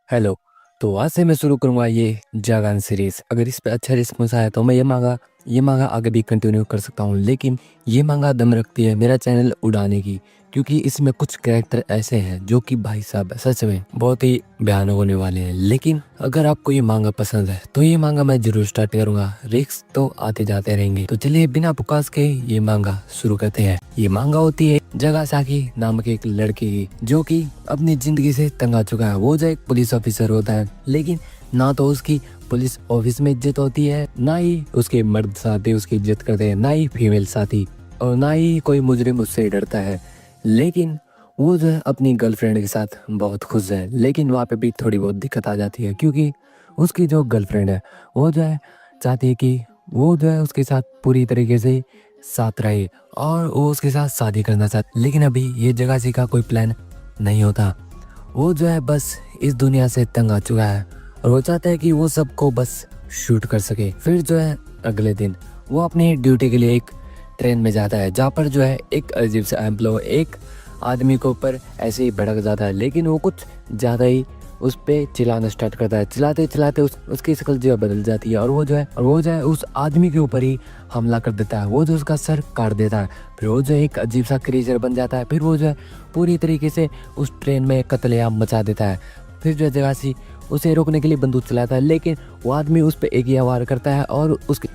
Hello. तो आज से मैं शुरू करूँगा ये जागरण सीरीज़। अगर इस पे अच्छा रिस्पॉन्स आया तो मैं ये मांगा आगे भी कंटिन्यू कर सकता हूँ, लेकिन ये मांगा दम रखती है मेरा चैनल उड़ाने की, क्योंकि इसमें कुछ कैरेक्टर ऐसे हैं जो कि भाई साहब सच में बहुत ही भयानक होने वाले हैं। लेकिन अगर आपको ये मांगा पसंद है तो ये मांगा मैं जरूर स्टार्ट करूँगा। रिस्क तो आते जाते रहेंगे, तो चलिए बिना पुकास के ये मांगा शुरू करते हैं। ये मांगा होती है जगासाकी नामक एक लड़की की, जो कि अपनी जिंदगी से तंग आ चुका है। वो जो एक पुलिस ऑफिसर होता है, लेकिन ना तो उसकी पुलिस ऑफिस में इज्जत होती है, ना ही उसके मर्द साथी उसकी इज्जत करते हैं, ना ही फीमेल साथी, और ना ही कोई मुजरिम उससे डरता है। लेकिन वो जो है अपनी गर्लफ्रेंड के साथ बहुत खुश है, लेकिन वहाँ पे भी थोड़ी बहुत दिक्कत आ जाती है, क्योंकि उसकी जो गर्लफ्रेंड है वो जो है चाहती है कि वो जो है उसके साथ पूरी तरीके से साथ रहे और वो उसके साथ शादी करना चाहती। लेकिन अभी ये जगासी का कोई प्लान नहीं होता। वो जो है बस इस दुनिया से तंग आ चुका है और वो चाहता है कि वो सबको बस शूट कर सके। फिर जो है अगले दिन वो अपनी ड्यूटी के लिए एक ट्रेन में जाता है, जहाँ पर जो है एक अजीब सा एम्प्लॉय एक आदमी के ऊपर ऐसे ही भड़क जाता है, लेकिन वो कुछ ज़्यादा ही उस पे चिल्लाना स्टार्ट करता है। चिल्लाते चिल्लाते उसकी शक्ल जो है बदल जाती है और वो जो है उस आदमी के ऊपर ही हमला कर देता है। वो जो उसका सर काट देता है। फिर वो जो एक अजीब सा क्रीचर बन जाता है। फिर वो जो है पूरी तरीके से उस ट्रेन में कत्लेआम मचा देता है। फिर जो जगासी उसे रोकने के लिए बंदूक चलाता है, लेकिन वो आदमी उस पर एक ही वार करता है और उसकी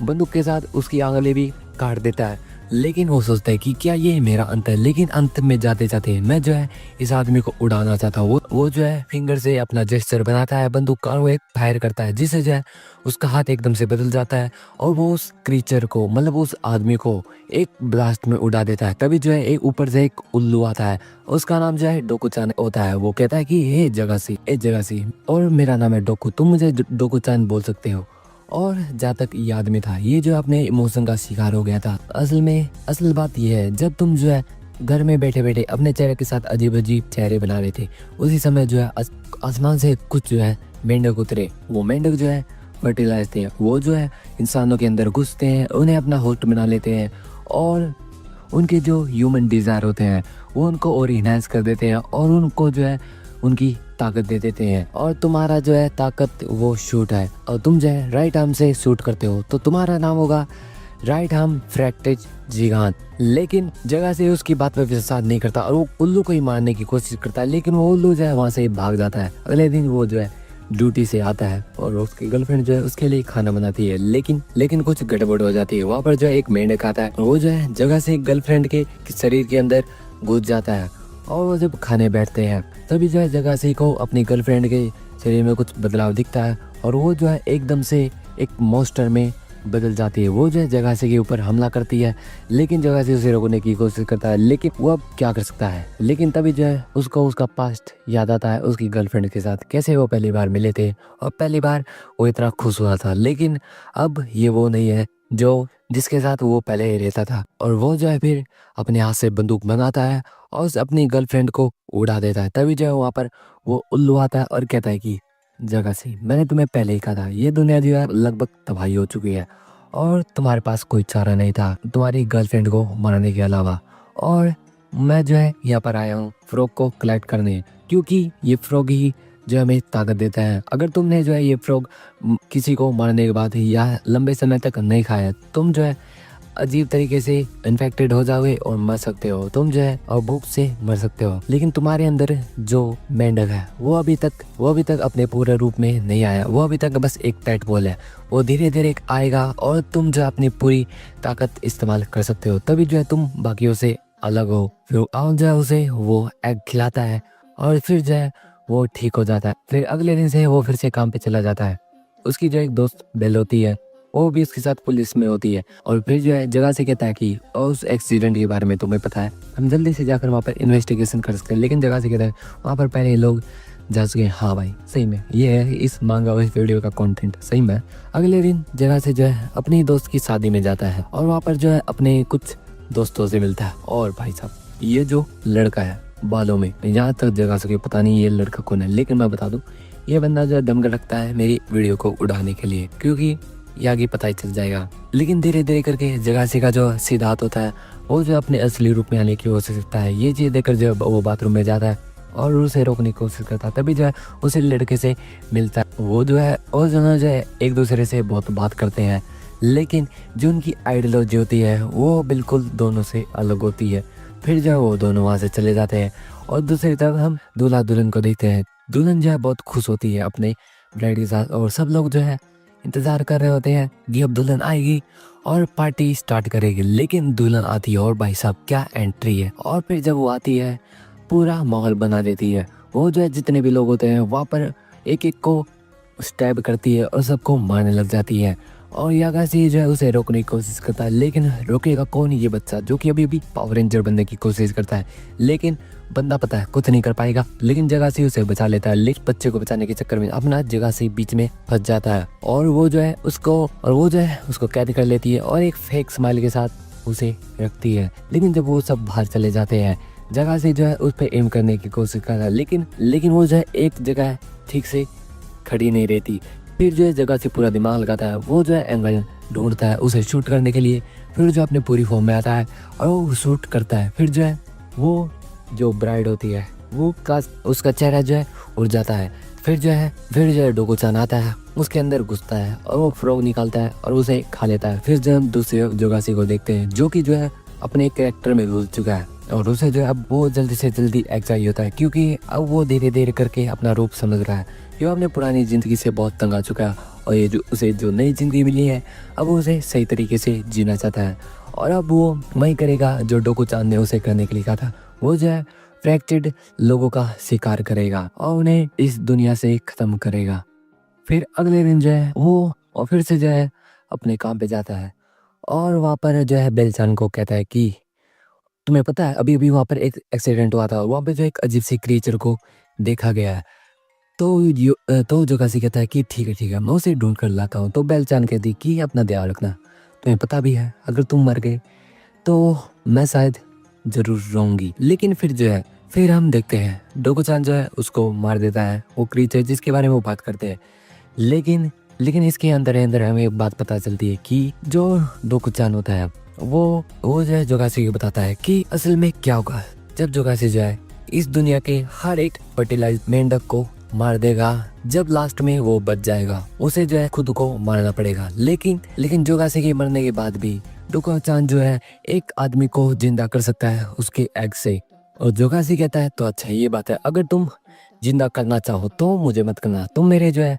बंदूक के साथ उसकी आंगली भी काट देता है। लेकिन वो सोचता है कि क्या ये मेरा अंत है, लेकिन अंत में जाते जाते मैं जो है इस आदमी को उड़ाना चाहता हूँ। वो जो है फिंगर से अपना जेस्चर बनाता है बंदूक का और वो एक फायर करता है, जिससे जो है उसका हाथ एकदम से बदल जाता है और वो उस क्रीचर को मतलब उस आदमी को एक ब्लास्ट में उड़ा देता है। तभी जो है एक ऊपर से एक उल्लू आता है, उसका नाम जो है डोकू-चान होता है। वो कहता है कि हे जगासी और मेरा नाम है डोकू, तुम मुझे डोकू-चान बोल सकते हो। और जहाँ तक याद में था, ये जो अपने इमोशन का शिकार हो गया था। असल बात ये है, जब तुम जो है घर में बैठे बैठे अपने चेहरे के साथ अजीब अजीब चेहरे बना रहे थे, उसी समय जो है आसमान से कुछ जो है मेंढक उतरे। वो मेंढक जो है फर्टिलाइज थे। वो जो है इंसानों के अंदर घुसते हैं, उन्हें अपना होस्ट बना लेते हैं और उनके जो ह्यूमन डिज़ायर होते हैं वो उनको और इनहेंस कर देते हैं और उनको जो है उनकी ताकत दे देते हैं। और तुम्हारा जो है ताकत वो शूट है और तुम जो है राइट आर्म से शूट करते हो, तो तुम्हारा नाम होगा राइट आर्म फ्रैक्टेज जिगांत। लेकिन जगह से उसकी बात पर विश्वास नहीं करता और वो उल्लू को ही मारने की कोशिश करता है, लेकिन वो उल्लू जो है वहाँ से भाग जाता है। अगले दिन वो जो है ड्यूटी से आता है और उसकी गर्लफ्रेंड जो है उसके लिए खाना बनाती है, लेकिन कुछ गड़बड़ हो जाती है। वहाँ पर जो है एक मेंढक आता है, वो जो है जगह से गर्लफ्रेंड के शरीर के अंदर घुस जाता है और वो जब खाने बैठते हैं तभी जो है जगासी को अपनी गर्लफ्रेंड के शरीर में कुछ बदलाव दिखता है और वो जो है एकदम से एक मॉन्स्टर में बदल जाती है। वो जो है जगासी के ऊपर हमला करती है, लेकिन जगासी उसे रोकने की कोशिश करता है, लेकिन वो अब क्या कर सकता है। लेकिन तभी जो है उसको उसका पास्ट याद आता है, उसकी गर्लफ्रेंड के साथ कैसे वो पहली बार मिले थे और पहली बार वो इतना खुश हुआ था। लेकिन अब ये वो नहीं है जो जिसके साथ वो पहले रहता था। और वो जो है फिर अपने हाथ से बंदूक मंगाता है और उस अपनी गर्लफ्रेंड को उड़ा देता है। तभी जो है वहाँ पर वो उल्लू आता है और कहता है कि जगासी, मैंने तुम्हें पहले ही कहा था, ये दुनिया जो है लगभग तबाही हो चुकी है और तुम्हारे पास कोई चारा नहीं था तुम्हारी गर्लफ्रेंड को मारने के अलावा। और मैं जो है यहाँ पर आया हूँ फ्रॉग को कलेक्ट करने, क्योंकि ये फ्रॉग ही जो हमें ताकत देता है। अगर तुमने जो है ये फ्रॉग किसी को मारने के बाद या लंबे समय तक नहीं खाया, तुम जो है अजीब तरीके से इन्फेक्टेड हो जाओगे और मर सकते हो। तुम जो है और भूख से मर सकते हो। लेकिन तुम्हारे अंदर जो मेंढक है वो अभी तक अपने पूरे रूप में नहीं आया। वो अभी तक बस एक टैडपोल है। वो धीरे धीरे आएगा और तुम जो अपनी पूरी ताकत इस्तेमाल कर सकते हो। तभी जो है तुम बाकियों से अलग हो। फिर आओ जो है उसे वो एग खिलाता है और फिर जो है वो ठीक हो जाता है। फिर अगले दिन से वो फिर से काम पे चला जाता है। उसकी जो एक दोस्त बेल होती है वो भी उसके साथ पुलिस में होती है और फिर जो है जगह से कहता है कि उस एक्सीडेंट के बारे में तुम्हें पता है, हम जल्दी से जाकर वहाँ पर इन्वेस्टिगेशन कर सकते हैं। लेकिन जगह से कहता है वहाँ पर पहले लोग जा चुके हैं। हाँ भाई, सही में ये है इस मांगा हुए वीडियो का कंटेंट, सही में। अगले दिन जगह से जो है अपनी दोस्त की शादी में जाता है और वहाँ पर जो है अपने कुछ दोस्तों से मिलता है। और भाई साहब, ये जो लड़का है बालों में, यहाँ तक जगह सके पता नहीं ये लड़का कौन है, लेकिन मैं बता दूं ये बंदा जो है दमगढ़ रखता है मेरी वीडियो को उड़ाने के लिए, क्योंकि ये आगे पता ही चल जाएगा। लेकिन धीरे धीरे करके जगासी का जो सिद्धार्थ होता है वो जो अपने असली रूप में आने की कोशिश करता है। ये चीज देखकर जो वो बाथरूम में जाता है और उसे रोकने की कोशिश करता है। तभी जो है उसे लड़के से मिलता है। वो जो है और दोनों जो है एक दूसरे से बहुत बात करते हैं, लेकिन जो उनकी आइडियोलॉजी होती है वो बिल्कुल दोनों से अलग होती है। फिर जो है वो दोनों वहाँ से चले जाते हैं और दूसरी तरफ हम दूल्हा दुल्हन को देखते हैं। दुल्हन जो है बहुत खुश होती है अपने ब्राइड के साथ और सब लोग जो है इंतज़ार कर रहे होते हैं कि अब दुल्हन आएगी और पार्टी स्टार्ट करेगी। लेकिन दुल्हन आती है और भाई साहब क्या एंट्री है। और फिर जब वो आती है पूरा माहौल बना देती है। वो जो है जितने भी लोग होते हैं वहाँ पर एक एक को स्टैब करती है और सबको मारने लग जाती है। और यागासी जो है उसे रोकने की कोशिश करता है, लेकिन रोकेगा कौन, ये बच्चा जो कि अभी भी पावर रेंजर बनने की कोशिश करता है। लेकिन बंदा पता है कुछ नहीं कर पाएगा, लेकिन जगासी उसे बचा लेता है। लेकिन बच्चे को बचाने के चक्कर में अपना जगासी बीच में फंस जाता है और वो जो है उसको कैद कर लेती है और एक फेक स्माइल के साथ उसे रखती है। लेकिन जब वो सब बाहर चले जाते हैं, जगासी जो है उस पर एम करने की कोशिश कर रहा है, लेकिन वो जो है एक जगह ठीक से खड़ी नहीं रहती। फिर जो है जगह से पूरा दिमाग लगाता है, वो जो है एंगल ढूंढता है उसे शूट करने के लिए। फिर जो अपने पूरी फॉर्म में आता है और वो शूट करता है। फिर जो है वो जो ब्राइड होती है वो उसका चेहरा जो है उड़ जाता है। फिर जो है डोको-चान आता है, उसके अंदर घुसता है और वो फ्रॉग निकालता है और उसे खा लेता है। फिर जब हम दूसरे जोगासी को देखते हैं जो कि जो है अपने कैरेक्टर में घुस चुका है और उसे जो है अब वो जल्दी से जल्दी एक्साइट होता है, क्योंकि अब वो धीरे धीरे करके अपना रूप समझ रहा है। ये अपने पुरानी ज़िंदगी से बहुत तंग आ चुका है और ये जो उसे जो नई ज़िंदगी मिली है अब वो उसे सही तरीके से जीना चाहता है। और अब वो वही करेगा जो डोको-चान ने उसे करने के लिए कहा था। वो जो है फ्रैक्चर्ड लोगों का शिकार करेगा और उन्हें इस दुनिया से ख़त्म करेगा। फिर अगले दिन जो है वो और फिर से जो है अपने काम पे जाता है और वहाँ पर जो है बेल-चान को कहता है कि तुम्हें पता है अभी अभी वहाँ पर एक एक्सीडेंट हुआ था, वहाँ पे जो एक अजीब सी क्रिएचर को देखा गया है। तो जोगासी कहता है कि ठीक है मैं उसे ढूंढ कर लाता हूँ। तो बेल-चान कहती कि अपना ध्यान रखना, तुम्हें पता भी है अगर तुम मर गए तो मैं शायद जरूर रहूंगी। लेकिन फिर हम देखते हैं डोको-चान जो है उसको मार देता है, वो क्रीचर जिसके बारे में वो बात करते हैं। लेकिन इसके अंदर हमें एक बात पता चलती है कि जो डोको-चान होता है वो जो है जोगासी को बताता है कि असल में क्या होगा जब जोगासी जो है इस दुनिया के हर एक फर्टिलाइज मेंढक को मार देगा। जब लास्ट में वो बच जाएगा उसे जो है खुद को मारना पड़ेगा। लेकिन जोगासी के मरने के बाद भी डोको-चान जो है एक आदमी को जिंदा कर सकता है उसके एग से। और जोगासी कहता है तो अच्छा ये बात है, अगर तुम जिंदा करना चाहो तो मुझे मत करना, तुम मेरे जो है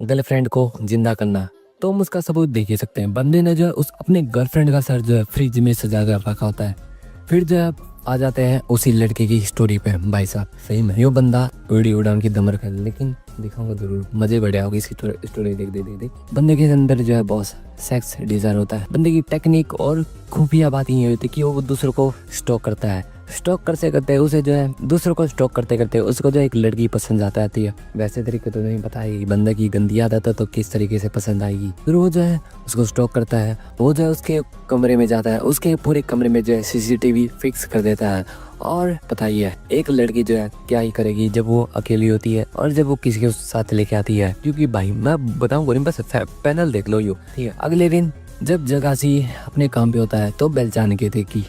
गर्लफ्रेंड को जिंदा करना। तो हम उसका सबूत देख ही सकते हैं। बंदे ने जो है उस अपने गर्लफ्रेंड का सर जो है फ्रिज में सजा कर रखा होता है। फिर जो है आ जाते हैं उसी लड़के की स्टोरी पे। भाई साहब सही में यो बंदा वीडियो उड़ान की दमर कर, लेकिन दिखाऊंगा जरूर, मजे बढ़िया होगी इसकी स्टोरी देख। बंदे के अंदर जो है बहुत सेक्स डिजायर होता है। बंदे की टेक्निक और खुफिया बात ये होती है कि वो दूसरों को स्टॉक करता है। स्टॉक करते उसे जो है दूसरों को स्टॉक करते उसको जो एक लड़की पसंद आता आती है। वैसे तरीके तो नहीं पता है बंदे की गंदी आदत है तो किस तरीके से पसंद आएगी। फिर वो जो है उसको स्टॉक करता है, वो जो है उसके कमरे में जाता है, उसके पूरे कमरे में जो है सीसीटीवी फिक्स कर देता है। और पता ही है एक लड़की जो है क्या ही करेगी जब वो अकेली होती है और जब वो किसी के साथ लेके आती है, क्योंकि भाई मैं बताऊंगा नहीं, बस पैनल देख लो यो, ठीक है। अगले दिन जब जोगासी अपने काम पे होता है तो बेल-चान कहते कि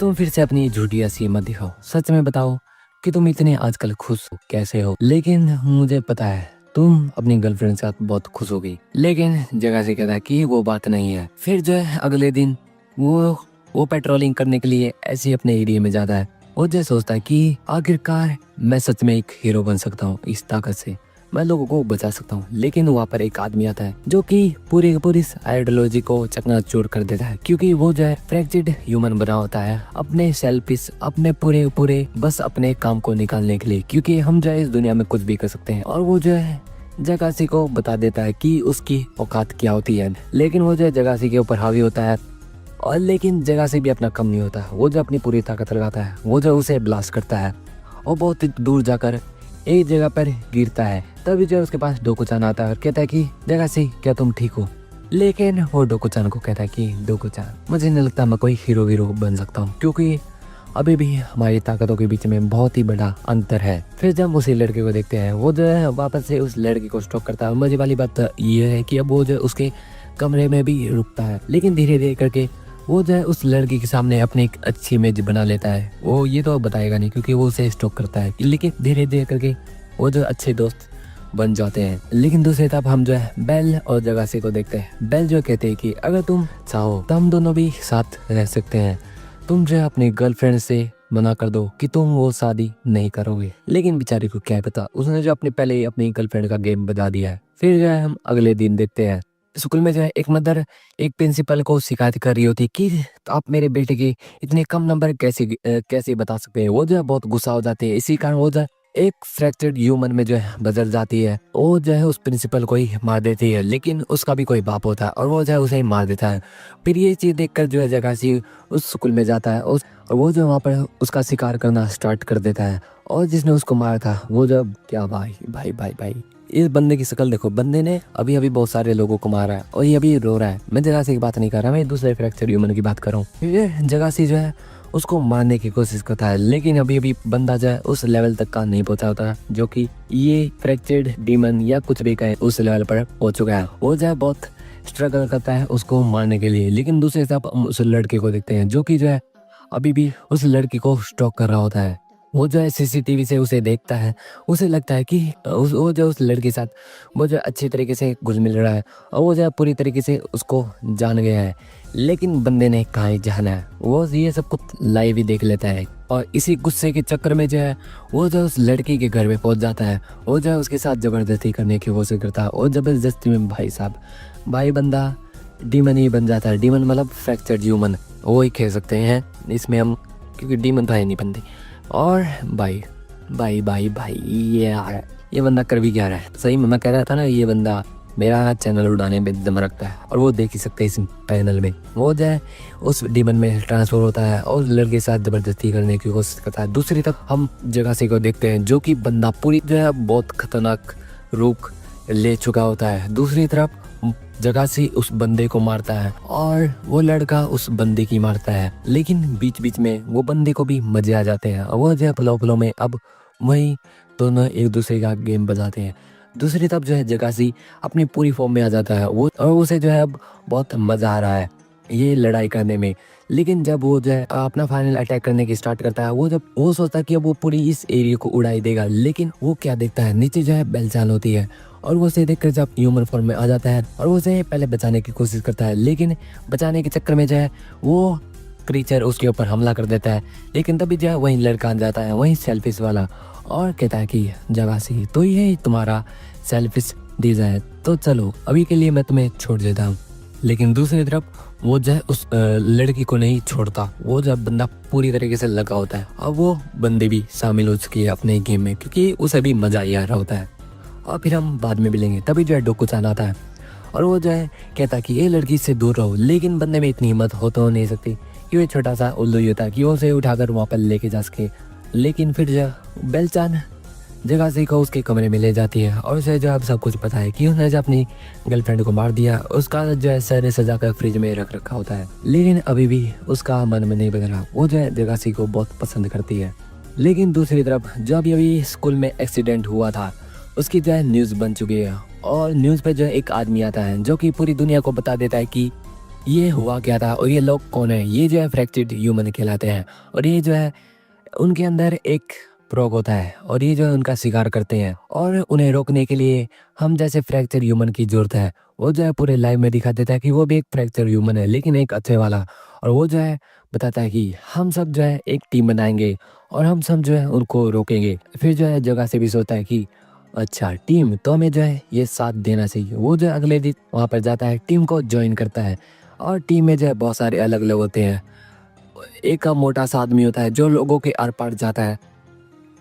तुम फिर से अपनी झूठी हंसी मत दिखाओ, सच में बताओ कि तुम इतने आजकल खुश कैसे हो। लेकिन मुझे पता है तुम अपनी गर्लफ्रेंड के साथ बहुत खुश हो गई। लेकिन जोगासी कहता है कि वो बात नहीं है। फिर जो है अगले दिन वो पेट्रोलिंग करने के लिए ऐसे अपने एरिया में जाता है। वो जो सोचता है कि आखिरकार मैं सच में एक हीरो बन सकता हूँ, इस ताकत से मैं लोगों को बचा सकता हूँ। लेकिन वहाँ पर एक आदमी आता है जो कि पूरी आइडियोलॉजी को चकनाचूर कर देता है, क्योंकि वो जो है फ्रैक्चर्ड ह्यूमन बना होता है अपने सेल्फिश अपने पूरे बस अपने काम को निकालने के लिए, क्योंकि हम जो है इस दुनिया में कुछ भी कर सकते हैं। और वो जो है जोगासी को बता देता है कि उसकी औकात क्या होती है। लेकिन वो जो है जोगासी के ऊपर हावी होता है और लेकिन जोगासी भी अपना कम नहीं होता। वो जो अपनी पूरी ताकत लगाता है, वो जो उसे ब्लास्ट करता है और बहुत दूर जाकर एक जगह पर गिरता है। तभी जो उसके पास डोको-चान आता है और कहता है कि जोगासी क्या तुम ठीक हो। लेकिन वो डोको-चान को कहता है कि डोको-चान मुझे नहीं लगता मैं कोई हीरो बन सकता हूँ, क्योंकि अभी भी हमारी ताकतों के बीच में बहुत ही बड़ा अंतर है। फिर जब उसी लड़के को देखते हैं, वो जो है वापस से उस लड़की को स्टॉक करता है। मजे वाली बात ये है कि अब वो जो उसके कमरे में भी रुकता है, लेकिन धीरे धीरे करके वो जो है उस लड़की के सामने अपनी एक अच्छी इमेज बना लेता है। वो ये तो बताएगा नहीं क्योंकि वो उसे स्टॉक करता है, लेकिन धीरे धीरे करके वो जो अच्छे दोस्त बन जाते हैं। लेकिन दूसरी तरफ हम जो है बेल और जगासी को देखते हैं। बेल जो कहते हैं कि अगर तुम चाहो तो हम दोनों भी साथ रह सकते हैं, तुम जो है अपनी गर्लफ्रेंड से मना कर दो कि तुम वो शादी नहीं करोगे। लेकिन बेचारी को क्या पता, उसने जो पहले ही अपनी गर्लफ्रेंड का गेम बजा दिया है। फिर जो है हम अगले दिन देखते हैं स्कूल में जो है एक मदर एक प्रिंसिपल को शिकायत कर रही होती कि आप मेरे बेटे के इतने कम नंबर कैसे बता सकते हैं। वो जो है बहुत गुस्सा हो जाते हैं। इसी कारण वो जो है एक फ्रैक्चर्ड ह्यूमन में जो है बदल जाती है। वो जो है उस प्रिंसिपल को ही मार देती है, लेकिन उसका भी कोई बाप होता है और वो जो है उसे ही मार देता है। फिर ये चीज देखकर जो है जगासी उस स्कूल में जाता है और वो जो वहाँ पर उसका शिकार करना स्टार्ट कर देता है। और जिसने उसको मारा था वो जब क्या भाई भाई भाई भाई इस बंदे की शक्ल देखो, बंदे ने अभी अभी बहुत सारे लोगों को मारा है और ये अभी रो रहा है। मैं जगासी की बात नहीं कर रहा, मैं दूसरे फ्रैक्चर ह्यूमन की बात कर रहा हूँ। ये जगासी जो है उसको मारने की कोशिश करता है, लेकिन अभी अभी बंदा जो है उस लेवल तक का नहीं पहुंचा होता जो कि ये फ्रैक्चर्ड डीमन या कुछ भी कहे उस लेवल पर पहुंच चुका है। वो जो है बहुत स्ट्रगल करता है उसको मारने के लिए। लेकिन दूसरी तरफ हम उस लड़के को देखते हैं जो कि जो है अभी भी उस लड़की को स्टॉक कर रहा होता है। वो जो है सीसीटीवी से उसे देखता है, उसे लगता है कि वो जो उस लड़के के साथ वो जो अच्छी तरीके से घुल मिल रहा है और वो जो है पूरी तरीके से उसको जान गया है। लेकिन बंदे ने कहाँ ही जाना है, वो ये सब कुछ लाइव ही देख लेता है और इसी गुस्से के चक्कर में जो है वो जो उस लड़की के घर में पहुंच जाता है। वो जो है उसके साथ जबरदस्ती करने की कोशिश करता है और जबरदस्ती में भाई साहब भाई बंदा डीमन ही बन जाता है। डीमन मतलब फ्रैक्चर्ड ह्यूमन, वो ही कह सकते हैं इसमें हम, क्योंकि डीमन भाई नहीं बनते। और भाई भाई भाई भाई ये बंदा कर भी क्या रहा है। सही में मैं कह रहा था ना, ये बंदा मेरा चैनल उड़ाने में दम रखता है और वो देख ही सकते हैं इस पैनल में। वो जो है उस डीमन में ट्रांसफर होता है और लड़के के साथ जबरदस्ती करने की कोशिश करता है। दूसरी तरफ हम जगासी को देखते हैं जो कि बंदा पूरी जो है बहुत खतरनाक रूप ले चुका होता है। दूसरी तरफ जगासी उस बंदे को मारता है और वो लड़का उस बंदे की मारता है, लेकिन बीच बीच में वो बंदे को भी मजे आ जाते हैं और वो जो है पलो पलो में अब वही दोनों एक दूसरे का गेम बजाते हैं। दूसरी तरफ जो है जगासी अपनी पूरी फॉर्म में आ जाता है वो, और उसे जो है अब बहुत मजा आ रहा है ये लड़ाई करने में। लेकिन जब वो जो है अपना फाइनल अटैक करने की स्टार्ट करता है, वो जब वो सोचता है कि अब वो पूरी इस एरिया को उड़ाई देगा, लेकिन वो क्या देखता है नीचे जो है बेलचाल होती है और वो उसे देखकर जब ह्यूमन फॉर्म में आ जाता है और वो उसे पहले बचाने की कोशिश करता है, लेकिन बचाने के चक्कर में जो है वो क्रीचर उसके ऊपर हमला कर देता है। लेकिन तभी जो है वही लड़का आ जाता है, वही सेल्फिश वाला, और कहता है कि जगासी तो ये तुम्हारा सेल्फिश डिजायर, तो चलो अभी के लिए मैं तुम्हें छोड़ देता हूँ। लेकिन दूसरी तरफ वो जो है उस लड़की को नहीं छोड़ता। वो जब बंदा पूरी तरीके से लगा होता है और वो बंदे भी शामिल हो चुकी है अपने गेम में, क्योंकि उसे भी मजा ही आ रहा होता है। और फिर हम बाद में मिलेंगे। तभी जो है डोकू-चान आता है और वो जो है कहता कि ये लड़की से दूर रहो, लेकिन बंदे में इतनी हिम्मत हो तो नहीं सकती कि वो छोटा सा उल्लू ही होता है कि वो उसे उठाकर वहाँ पर लेके जा सके। लेकिन फिर जो बेलचान जगासी को उसके कमरे में ले जाती है और उसे जो अब सब कुछ पता है कि उसने जो अपनी गर्लफ्रेंड को मार दिया, उसका जो है सर सजा कर फ्रिज में रख रखा होता है। लेकिन अभी भी उसका मन में नहीं बदला, वो जो है जगासी को बहुत पसंद करती है। लेकिन दूसरी तरफ जो अभी स्कूल में एक्सीडेंट हुआ था उसकी जो है न्यूज़ बन चुकी है और न्यूज़ पे जो है एक आदमी आता है जो कि पूरी दुनिया को बता देता है कि ये हुआ क्या था और ये लोग कौन है। ये जो है फ्रैक्चर्ड ह्यूमन कहलाते हैं और ये जो है उनके अंदर एक रोग होता है और ये जो है उनका शिकार करते हैं और उन्हें रोकने के लिए हम जैसे फ्रैक्चर ह्यूमन की जरूरत है। वो जो है पूरे लाइव में दिखा देता है कि वो भी एक फ्रैक्चर ह्यूमन है, लेकिन एक अच्छे वाला। और वो जो है बताता है कि हम सब जो है एक टीम बनाएंगे और हम सब जो है उनको रोकेंगे। फिर जो है जगह से भी सोचता है कि अच्छा टीम, तो हमें जो है ये साथ देना चाहिए। वो जो है अगले दिन वहाँ पर जाता है, टीम को ज्वाइन करता है और टीम में जो है बहुत सारे अलग अलग होते हैं। एक का मोटा सा आदमी होता है जो लोगों के आर पार जाता है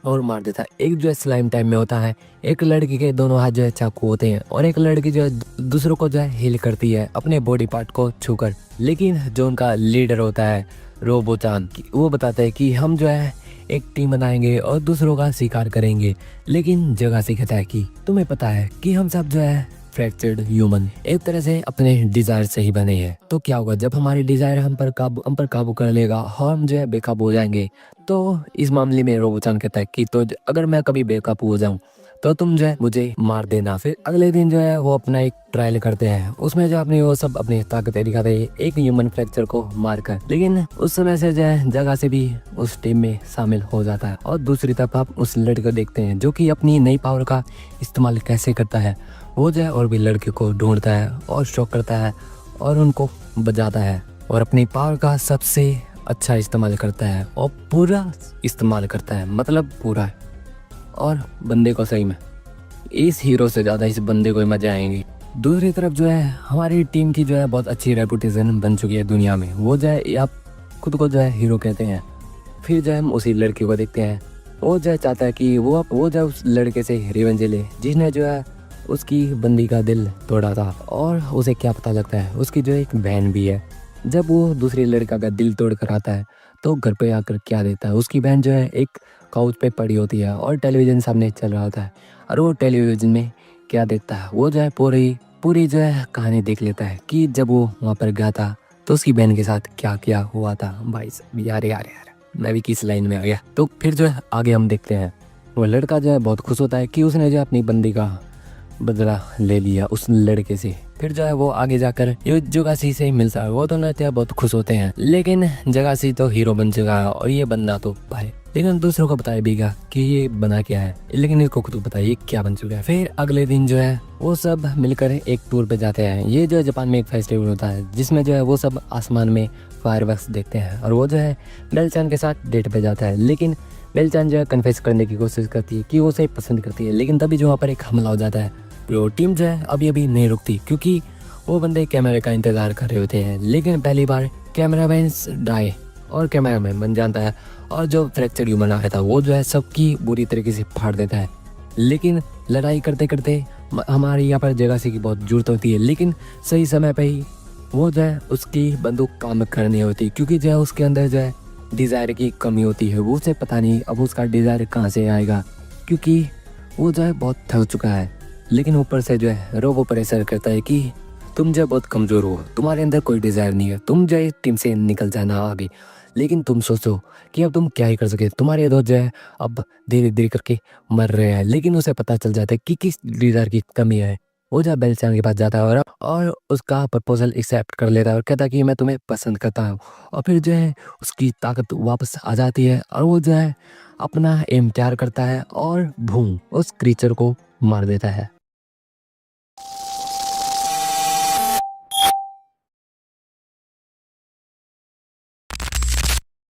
और मार देता है। एक जो है स्लाइम टाइप में होता है, एक लड़की के दोनों हाथ जो है चाकू होते हैं और एक लड़की जो है दूसरों को जो है हील करती है अपने बॉडी पार्ट को छूकर। लेकिन जो उनका लीडर होता है रोबो-चान, वो बताता है कि हम जो है एक टीम बनाएंगे और दूसरों का शिकार करेंगे। लेकिन जगह से कहता है कि तुम्हें पता है कि हम सब जो है फ्रैक्चर्ड ह्यूमन एक तरह से अपने डिजायर से ही बने हैं, तो क्या होगा जब हमारे डिजायर हम पर काबू कर लेगा और हम जो है बेकाबू हो जाएंगे। तो इस मामले में रोबो-चान कहता है कि तो अगर मैं कभी बेकाबू हो जाऊं तो तुम जो है मुझे मार देना। फिर अगले दिन जो है वो अपना एक ट्रायल करते हैं, उसमें जो अपनी वो सब अपनी ताकतें दिखाते हैं एक ह्यूमन फ्रैक्चर को मारकर। लेकिन उस समय से जो है जगह से भी उस टीम में शामिल हो जाता है। और दूसरी तरफ आप उस लड़के को देखते हैं जो कि अपनी नई पावर का इस्तेमाल कैसे करता है। वो जो है और भी लड़के को ढूंढता है और शॉक करता है और उनको बजाता है और अपनी पावर का सबसे अच्छा इस्तेमाल करता है और पूरा इस्तेमाल करता है, मतलब पूरा। और बंदे को सही में इस हीरो से ज़्यादा इस बंदे को ही मजा आएंगी। दूसरी तरफ जो है हमारी टीम की जो है बहुत अच्छी रेपुटेशन बन चुकी है दुनिया में। वो जो है आप खुद को जो है हीरो कहते हैं। फिर जो है हम उसी लड़के को देखते हैं, वो जो है चाहता है कि वो जो है उस लड़के से रिवेंज ले जिसने जो है उसकी बंदी का दिल तोड़ा था। और उसे क्या पता लगता है उसकी जो एक बहन भी है। जब वो दूसरे लड़का का दिल तोड़ कर आता है तो घर पे आकर क्या देता है, उसकी बहन जो है एक काउच पे पड़ी होती है और टेलीविज़न सामने चल रहा होता है। और वो टेलीविज़न में क्या देखता है, वो जो है पूरी जो है कहानी देख लेता है कि जब वो वहाँ पर गया था तो उसकी बहन के साथ क्या क्या हुआ था। भाई साहब यार मैं भी किस लाइन में आ गया। तो फिर जो है आगे हम देखते हैं वो लड़का जो है बहुत खुश होता है कि उसने जो है अपनी बंदी का बदला ले लिया उस लड़के से। फिर जो है वो आगे जाकर ये जगासी से मिलता है। वो दोनों बहुत खुश होते हैं, लेकिन जगासी तो हीरो बन चुका है और ये बंदा तो भाई, लेकिन दूसरों को बताया भी कि ये बना क्या है, लेकिन इसको खुद पता है ये क्या बन चुका है। फिर अगले दिन जो है वो सब मिलकर एक टूर पे जाते हैं। ये जो है जापान में एक फेस्टिवल होता है जिसमें जो है वो सब आसमान में फायरवर्क्स देखते हैं। और वो जो है बेलचान के साथ डेट पे जाता है, लेकिन बेलचान जो है कन्फेस करने की कोशिश करती है कि वो उसे पसंद करती है। लेकिन तभी जो वहाँ पर एक हमला हो जाता है। वो टीम जो है अभी नहीं रुकती क्योंकि वो बंदे कैमरे का इंतजार कर रहे होते हैं। लेकिन पहली बार कैमरामैन डाई और कैमरामैन बन जाता है और जो फ्रैक्चर ह्यूमन आया था वो जो है सबकी बुरी तरीके से फाड़ देता है। लेकिन लड़ाई करते करते हमारे यहाँ पर जगासी की बहुत जरूरत होती है, लेकिन सही समय पे ही वो जो है उसकी बंदूक काम करनी होती क्योंकि जो है उसके अंदर जो है डिज़ायर की कमी होती है। वो उसे पता नहीं अब उसका डिज़ायर कहाँ से आएगा क्योंकि वो जो है बहुत थक चुका है। लेकिन ऊपर से जो है रोबो प्रेशर करता है कि तुम जो बहुत कमज़ोर हो, तुम्हारे अंदर कोई डिज़ायर नहीं है, तुम जो है टीम से निकल जाना आगे। लेकिन तुम सोचो कि अब तुम क्या ही कर सके, तुम्हारे दोस्त जो है अब धीरे धीरे करके मर रहे हैं। लेकिन उसे पता चल जाता है कि किस डिज़ायर की कमी है। वो जो बेलचान के पास जाता है और उसका प्रपोजल एक्सेप्ट कर लेता है और कहता है कि मैं तुम्हें पसंद करता हूँ। और फिर जो है उसकी ताकत वापस आ जाती है और वो जो है अपना एम तैयार करता है और भूम उस क्रीचर को मार देता है।